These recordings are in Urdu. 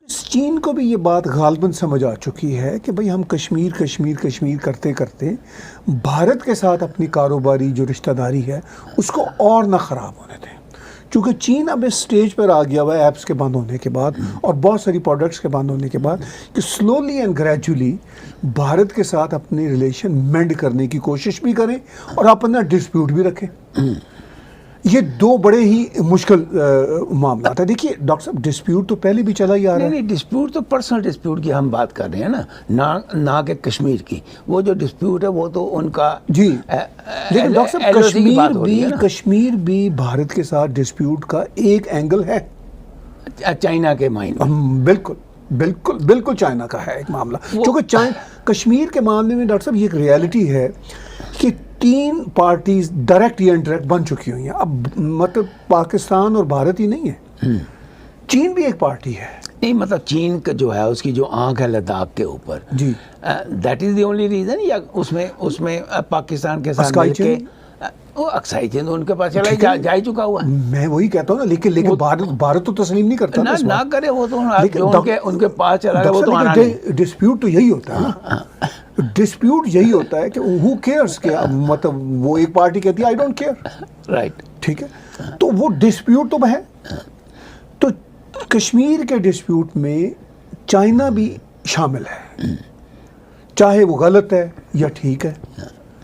چین کو بھی یہ بات غالباً سمجھ آ چکی ہے کہ بھئی ہم کشمیر کرتے کرتے بھارت کے ساتھ اپنی کاروباری جو رشتہ داری ہے اس کو اور نہ خراب ہونے دیں، چونکہ چین اب اس سٹیج پر آ گیا ہوا ہے ایپس کے بند ہونے کے بعد اور بہت ساری پروڈکٹس کے بند ہونے کے بعد کہ سلولی اینڈ گریجولی بھارت کے ساتھ اپنے ریلیشن مینڈ کرنے کی کوشش بھی کریں اور اپنا ڈسپیوٹ بھی رکھیں۔ یہ دو بڑے ہی مشکل معاملات ہیں۔ دیکھیے ڈاکٹر صاحب، ڈسپیوٹ تو پہلے بھی چلا ہی آ رہا ہے۔ نہیں، ڈسپیوٹ تو پرسنل ڈسپیوٹ کی ہم بات کر رہے ہیں نا، نہ کہ کشمیر کی۔ وہ جو ڈسپیوٹ ہے وہ تو ان کا جی، لیکن ڈاکٹر صاحب کشمیر بھی بھارت کے ساتھ ڈسپیوٹ کا ایک اینگل ہے، چائنا کے مائنڈ میں۔ بالکل چائنا کا ہے ایک معاملہ، چونکہ کشمیر کے معاملے میں ڈاکٹر صاحب یہ ایک ریالٹی ہے کہ 3 پارٹیز ڈائریکٹ یا انڈائریکٹ بن چکی ہوئی ہیں۔ اب مطلب پاکستان اور بھارت ہی نہیں ہے، چین بھی ایک پارٹی ہے۔ نہیں، مطلب چین کا جو ہے اس کی جو آنکھ ہے لداخ کے اوپر، جی، that is the only reason, یا اس میں پاکستان کے ساتھ مل کے وہ اکسائی چین ان کے پاس چلا جا چکا ہوا ہے۔ میں وہی کہتا ہوں نا، لیکن بھارت تو تسلیم نہیں کرتا نہ کرے، وہ تو ان کے پاس چلا گیا، وہ تو آنا نہیں۔ ڈسپیوٹ تو یہی ہوتا ہے نا، ڈسپیوٹ یہی ہوتا ہے کہ who cares، کہ مطلب وہ ایک پارٹی کہتی ہے I don't care، رائٹ، ٹھیک ہے، تو وہ ڈسپیوٹ تو ہے۔ تو کشمیر کے ڈسپیوٹ میں چائنا بھی شامل ہے، چاہے وہ غلط ہے یا ٹھیک ہے،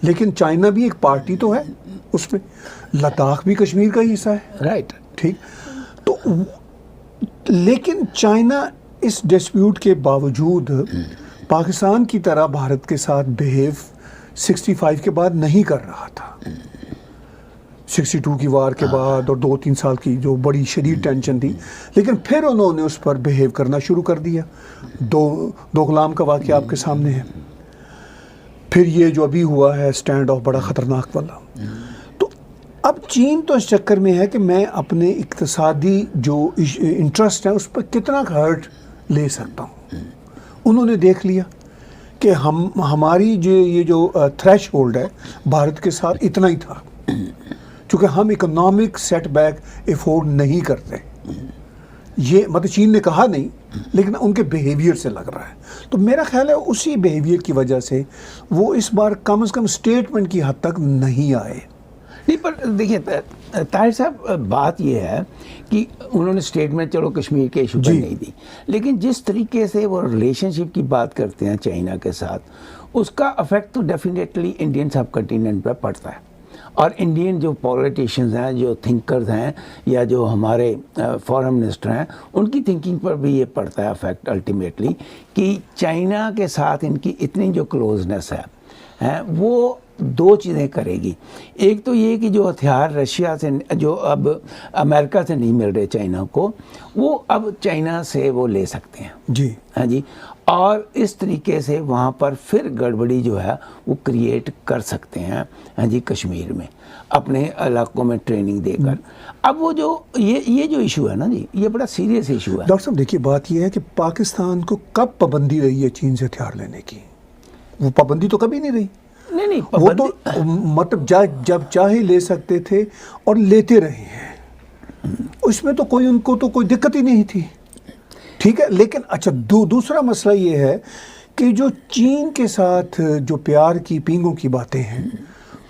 لیکن چائنا بھی ایک پارٹی تو ہے اس میں، لداخ بھی کشمیر کا ہی حصہ ہے، رائٹ، ٹھیک۔ تو لیکن چائنا اس ڈسپیوٹ کے باوجود پاکستان کی طرح بھارت کے ساتھ بہیو 65 کے بعد نہیں کر رہا تھا، 62 کی وار کے بعد اور 2-3 سال کی جو بڑی شدید ٹینشن تھی، لیکن پھر انہوں نے اس پر بہیو کرنا شروع کر دیا۔ دوغلام کا واقعہ آپ کے سامنے ہے، پھر یہ جو ابھی ہوا ہے اسٹینڈ آف بڑا خطرناک والا۔ تو اب چین تو اس چکر میں ہے کہ میں اپنے اقتصادی جو انٹرسٹ ہے اس پر کتنا ہرٹ لے سکتا ہوں۔ انہوں نے دیکھ لیا کہ ہماری یہ جو تھریش ہولڈ ہے بھارت کے ساتھ اتنا ہی تھا، چونکہ ہم اکنامک سیٹ بیک افورڈ نہیں کرتے، یہ مطلب چین نے کہا نہیں لیکن ان کے بیہیویئر سے لگ رہا ہے۔ تو میرا خیال ہے اسی بیہیویئر کی وجہ سے وہ اس بار کم از کم سٹیٹمنٹ کی حد تک نہیں آئے۔ نہیں، پر دیکھیے طاہر صاحب، بات یہ ہے کہ انہوں نے سٹیٹمنٹ چلو کشمیر کے ایشو پر نہیں دی، لیکن جس طریقے سے وہ ریلیشن شپ کی بات کرتے ہیں چائنا کے ساتھ، اس کا افیکٹ تو ڈیفینیٹلی انڈین سب کنٹیننٹ پہ پڑتا ہے، اور انڈین جو پولیٹیشنز ہیں، جو تھنکرز ہیں، یا جو ہمارے فارن منسٹر ہیں، ان کی تھنکنگ پر بھی یہ پڑتا ہے افیکٹ الٹیمیٹلی، کہ چائنا کے ساتھ ان کی اتنی جو کلوزنس ہے وہ 2 چیزیں کرے گی۔ ایک تو یہ کہ جو ہتھیار رشیا سے جو اب امریکہ سے نہیں مل رہے چائنا کو، وہ اب چائنا سے وہ لے سکتے ہیں، جی ہاں جی، اور اس طریقے سے وہاں پر پھر گڑبڑی جو ہے وہ کریٹ کر سکتے ہیں، ہاں جی، کشمیر میں اپنے علاقوں میں ٹریننگ دے کر۔ اب وہ جو یہ جو ایشو ہے نا جی، یہ بڑا سیریس ایشو ہے۔ ڈاکٹر صاحب دیکھیے، بات یہ ہے کہ پاکستان کو کب پابندی رہی ہے چین سے ہتھیار لینے کی؟ وہ پابندی تو کبھی نہیں رہی۔ نہیں، وہ تو مطلب جب چاہے لے سکتے تھے اور لیتے رہے ہیں، اس میں تو ان کو تو کوئی دقت ہی نہیں تھی، ٹھیک ہے۔ لیکن اچھا، دوسرا مسئلہ یہ ہے کہ جو چین کے ساتھ جو پیار کی پینگوں کی باتیں ہیں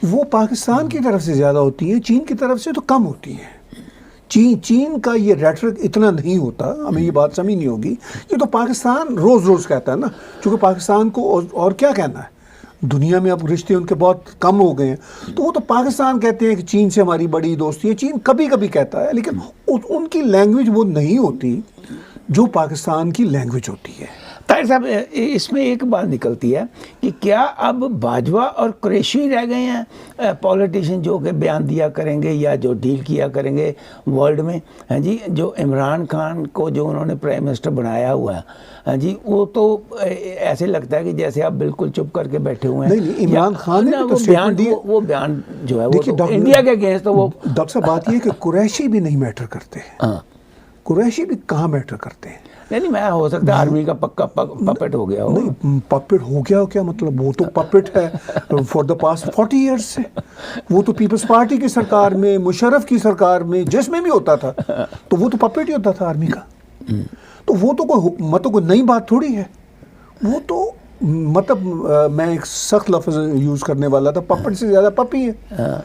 وہ پاکستان کی طرف سے زیادہ ہوتی ہیں، چین کی طرف سے تو کم ہوتی ہیں۔ چین کا یہ ریٹرک اتنا نہیں ہوتا، ہمیں یہ بات سمجھنی ہوگی۔ یہ تو پاکستان روز کہتا ہے نا، چونکہ پاکستان کو اور کیا کہنا ہے، دنیا میں اب رشتے ان کے بہت کم ہو گئے ہیں، تو وہ تو پاکستان کہتے ہیں کہ چین سے ہماری بڑی دوستی ہے۔ چین کبھی کہتا ہے، لیکن ان کی لینگویج وہ نہیں ہوتی جو پاکستان کی لینگویج ہوتی ہے۔ طاہر صاحب، اس میں ایک بات نکلتی ہے کہ کیا اب باجوہ اور قریشی رہ گئے ہیں پولیٹیشین جو کہ بیان دیا کریں گے یا جو ڈیل کیا کریں گے ورلڈ میں، ہاں جی، جو عمران خان کو جو انہوں نے پرائم منسٹر بنایا ہوا ہے، ہاں جی، وہ تو ایسے لگتا ہے کہ جیسے آپ بالکل چپ کر کے بیٹھے ہوئے ہیں۔ نہیں، عمران خان نے وہ بیان جو ہے وہ انڈیا کے اگینسٹ، تو وہ ڈاکٹر صاحب بات یہ ہے کہ قریشی بھی نہیں میٹر کرتے، قریشی بھی کہاں میٹر کرتے ہیں۔ نہیں، میں ہو سکتا ہے آرمی کا پکا پپٹ ہو گیا ہو۔ نہیں، پپٹ ہو گیا ہو کیا مطلب؟ وہ تو پپٹ ہے فار دا پاسٹ 40 ایئرس سے۔ وہ تو پیپلز پارٹی کی سرکار میں، مشرف کی سرکار میں، جس میں بھی ہوتا تھا تو وہ تو پپٹ ہی ہوتا تھا آرمی کا۔ تو وہ تو کوئی نئی بات تھوڑی ہے. وہ تو مطلب میں ایک سخت لفظ یوز کرنے والا تھا, پپٹ سے زیادہ پپی ہے.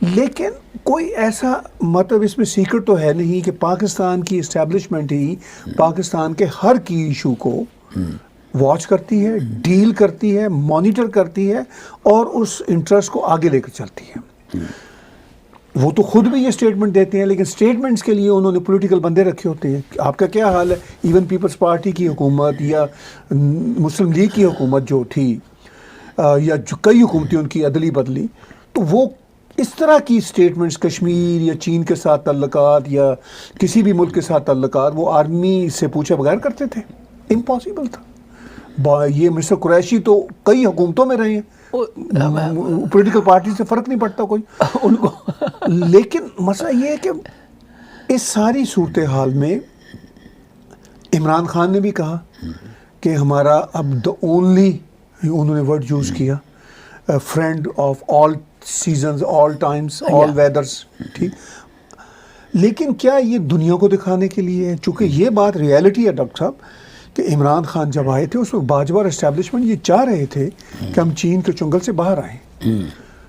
لیکن کوئی ایسا مطلب اس میں سیکرٹ تو ہے نہیں کہ پاکستان کی اسٹیبلشمنٹ ہی پاکستان کے ہر کی ایشو کو واچ کرتی ہے, ڈیل کرتی ہے, مانیٹر کرتی ہے اور اس انٹرسٹ کو آگے لے کر چلتی ہے. وہ تو خود بھی یہ اسٹیٹمنٹ دیتے ہیں, لیکن اسٹیٹمنٹس کے لیے انہوں نے پولیٹیکل بندے رکھے ہوتے ہیں. آپ کا کیا حال ہے, ایون پیپلز پارٹی کی حکومت یا مسلم لیگ کی حکومت جو تھی یا جو کئی حکومتیں ان کی عدلی بدلی, تو وہ اس طرح کی اسٹیٹمنٹس کشمیر یا چین کے ساتھ تعلقات یا کسی بھی ملک کے ساتھ تعلقات وہ آرمی سے پوچھے بغیر کرتے تھے. امپاسبل تھا. یہ مسٹر قریشی تو کئی حکومتوں میں رہے ہیں, پولیٹیکل پارٹی سے فرق نہیں پڑتا کوئی ان کو. لیکن مسئلہ یہ ہے کہ اس ساری صورتحال میں عمران خان نے بھی کہا کہ ہمارا اب دا اونلی, انہوں نے ورڈ یوز کیا, friend of all seasons, all Times, all weathers. ٹھیک, لیکن کیا یہ دنیا کو دکھانے کے لیے ہے؟ چونکہ یہ بات ریئلٹی ہے ڈاکٹر صاحب کہ عمران خان جب آئے تھے اس میں باجوار اسٹیبلشمنٹ یہ چاہ رہے تھے کہ ہم چین کے چنگل سے باہر آئیں,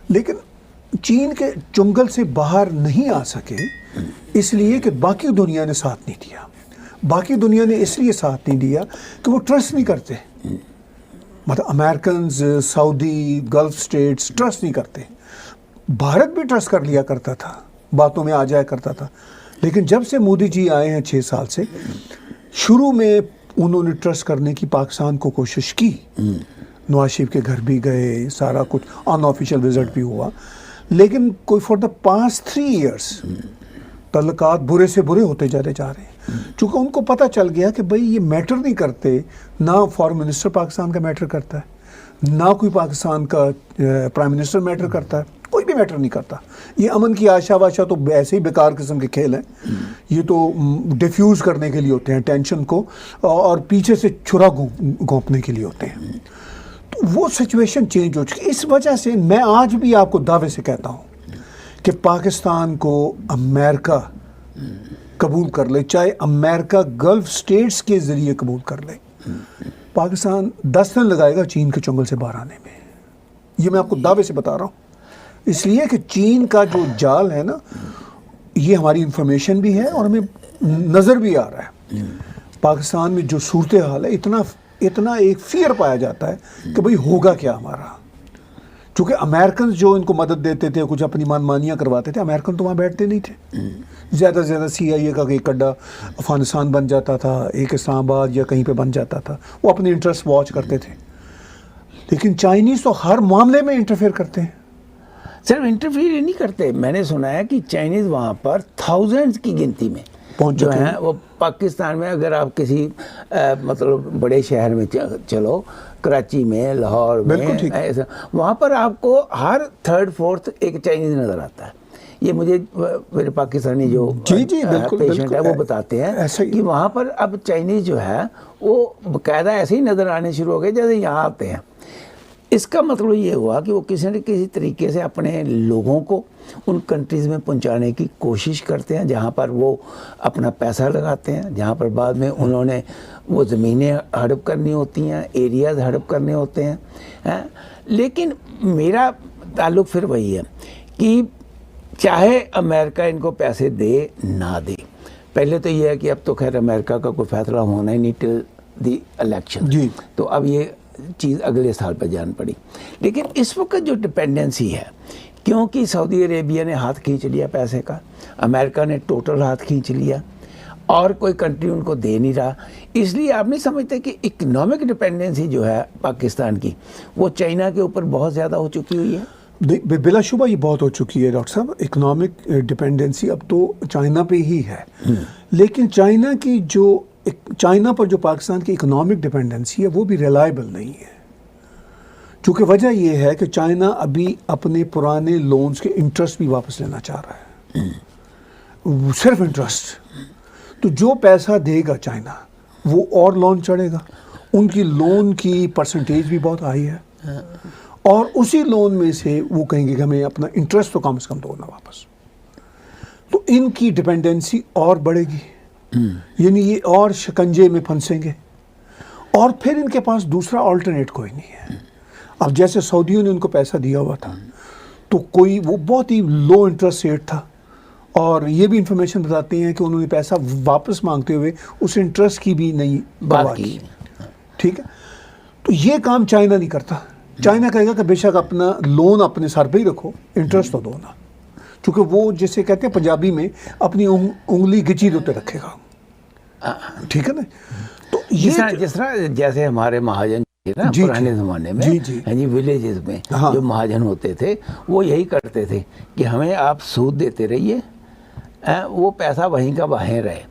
لیکن چین کے چنگل سے باہر نہیں آ سکے اس لیے کہ باقی دنیا نے ساتھ نہیں دیا. باقی دنیا نے اس لیے ساتھ نہیں دیا کہ وہ ٹرسٹ نہیں کرتے. مطلب امریکنز, سعودی, گلف سٹیٹس ٹرسٹ نہیں کرتے. بھارت بھی ٹرسٹ کر لیا کرتا تھا, باتوں میں آ جایا کرتا تھا, لیکن جب سے مودی جی آئے ہیں 6 سال سے, شروع میں انہوں نے ٹرسٹ کرنے کی پاکستان کو کوشش کی. نواز شریف کے گھر بھی گئے, سارا کچھ ان آفیشیل وزٹ بھی ہوا, لیکن کوئی فار دا پاسٹ 3 ایئرس تعلقات برے سے برے ہوتے جا رہے ہیں. چونکہ ان کو پتہ چل گیا کہ بھئی یہ میٹر نہیں کرتے, نہ فارن منسٹر پاکستان کا میٹر کرتا ہے, نہ کوئی پاکستان کا پرائم منسٹر میٹر کرتا ہے, کوئی بھی میٹر نہیں کرتا. یہ امن کی آشا واشا تو ایسے ہی بیکار قسم کے کھیل ہیں. یہ تو ڈیفیوز کرنے کے لیے ہوتے ہیں ٹینشن کو, اور پیچھے سے چھرا گھونپنے کے لیے ہوتے ہیں. تو وہ سچویشن چینج ہو چکی. اس وجہ سے میں آج بھی آپ کو دعوے سے کہتا ہوں کہ پاکستان کو امریکہ قبول کر لے, چاہے امریکہ گلف سٹیٹس کے ذریعے قبول کر لے, پاکستان 10 دن لگائے گا چین کے چنگل سے باہر آنے میں. یہ میں آپ کو دعوے سے بتا رہا ہوں, اس لیے کہ چین کا جو جال ہے نا, یہ ہماری انفارمیشن بھی ہے اور ہمیں نظر بھی آ رہا ہے. پاکستان میں جو صورتحال ہے, اتنا ایک فیئر پایا جاتا ہے کہ بھئی ہوگا کیا ہمارا. چونکہ امریکنز جو ان کو مدد دیتے تھے, کچھ اپنی مانیاں کرواتے تھے, امریکن تو وہاں بیٹھتے نہیں تھے. زیادہ سے زیادہ CIA کا ایک اڈا افغانستان بن جاتا تھا, ایک اسلام آباد یا کہیں پہ بن جاتا تھا, وہ اپنے انٹرسٹ واچ کرتے تھے. لیکن چائنیز تو ہر معاملے میں انٹرفیئر کرتے ہیں. صرف انٹرفیئر ہی نہیں کرتے, میں نے سنا ہے کہ چائنیز وہاں پر تھاؤزینڈز کی گنتی میں جو ہیں وہ پاکستان میں, اگر آپ کسی مطلب بڑے شہر میں چلو, کراچی میں, لاہور میں, وہاں پر آپ کو ہر 3rd 4th ایک چائنیز نظر آتا ہے. یہ مجھے میرے پاکستانی جو پیشنٹ ہے وہ بتاتے ہیں کہ وہاں پر اب چائنیز جو ہے وہ باقاعدہ ایسے ہی نظر آنے شروع ہو گئے جیسے یہاں آتے ہیں. اس کا مطلب یہ ہوا کہ وہ کسی نہ کسی طریقے سے اپنے لوگوں کو ان کنٹریز میں پہنچانے کی کوشش کرتے ہیں جہاں پر وہ اپنا پیسہ لگاتے ہیں, جہاں پر بعد میں انہوں نے وہ زمینیں ہڑپ کرنی ہوتی ہیں, ایریاز ہڑپ کرنے ہوتے ہیں. لیکن میرا تعلق پھر وہی ہے کہ چاہے امریکہ ان کو پیسے دے نہ دے, پہلے تو یہ ہے کہ اب تو خیر امریکہ کا کوئی فیصلہ ہونا ہی نہیں ٹل دی الیکشن, تو اب یہ چیز اگلے سال پہ جان پڑی. لیکن اس وقت جو ڈپینڈنسی ہے, کیونکہ سعودی عربیہ نے ہاتھ کھینچ لیا پیسے کا, امریکہ نے ٹوٹل ہاتھ کھینچ لیا, اور کوئی کنٹری ان کو دے نہیں رہا, اس لیے آپ نہیں سمجھتے کہ اکنامک ڈپینڈنسی جو ہے پاکستان کی وہ چائنا کے اوپر بہت زیادہ ہو چکی ہوئی ہے. بلا شبہ یہ بہت ہو چکی ہے ڈاکٹر صاحب. اکنامک ڈپینڈنسی اب تو چائنا پہ ہی ہے, لیکن چائنا پر جو پاکستان کی اکنامک ڈپینڈنسی ہے وہ بھی ریلائبل نہیں ہے. چونکہ وجہ یہ ہے کہ چائنا ابھی اپنے پرانے لونز کے انٹرسٹ بھی واپس لینا چاہ رہا ہے, صرف انٹرسٹ. تو جو پیسہ دے گا چائنا وہ اور لون چڑھے گا. ان کی لون کی پرسنٹیج بھی بہت ہائی ہے, اور اسی لون میں سے وہ کہیں گے کہ ہمیں اپنا انٹرسٹ تو کم سے کم دو نا واپس. تو ان کی ڈپینڈنسی اور بڑھے گی. یعنی یہ اور شکنجے میں پھنسیں گے، اور پھر ان کے پاس دوسرا آلٹرنیٹ کوئی نہیں ہے. اب جیسے سعودیوں نے ان کو پیسہ دیا ہوا تھا تو کوئی وہ بہت ہی لو انٹرسٹ ریٹ تھا، اور یہ بھی انفارمیشن بتاتے ہیں کہ انہوں نے پیسہ واپس مانگتے ہوئے اس انٹرسٹ کی بھی نہیں بات پرواہ کی. کی. ٹھیک ہے، تو یہ کام چائنا نہیں کرتا. چائنا کہے گا کہ بے شک اپنا لون اپنے سر پہ ہی رکھو، انٹرسٹ تو دو نا، چونکہ وہ جسے کہتے ہیں پنجابی میں اپنی انگلی گچی دوتے رکھے گا. ٹھیک ہے نا. تو جس طرح جیسے ہمارے مہاجن تھے نا جی پرانے زمانے میں، جی ولیجز میں ہاں. جو مہاجن ہوتے تھے وہ یہی کرتے تھے کہ ہمیں آپ سود دیتے رہیے، وہ پیسہ وہیں کا وہیں رہے.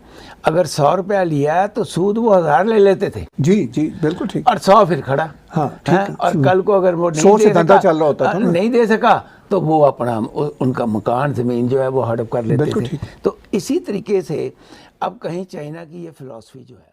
اگر 100 روپیہ لیا ہے تو سود وہ 1000 لے لیتے تھے، جی جی بالکل ٹھیک. اور 100 پھر کھڑا. ہاں ٹھیک ہے. اور کل کو اگر وہ 100 سے دھندا چل رہا ہوتا تھا نا. نہیں دے سکا تو وہ اپنا ان کا مکان زمین جو ہے وہ ہڑپ کر لیتے بالکل تھے. ٹھیک. تو اسی طریقے سے اب کہیں چائنا کی یہ فلاسفی جو ہے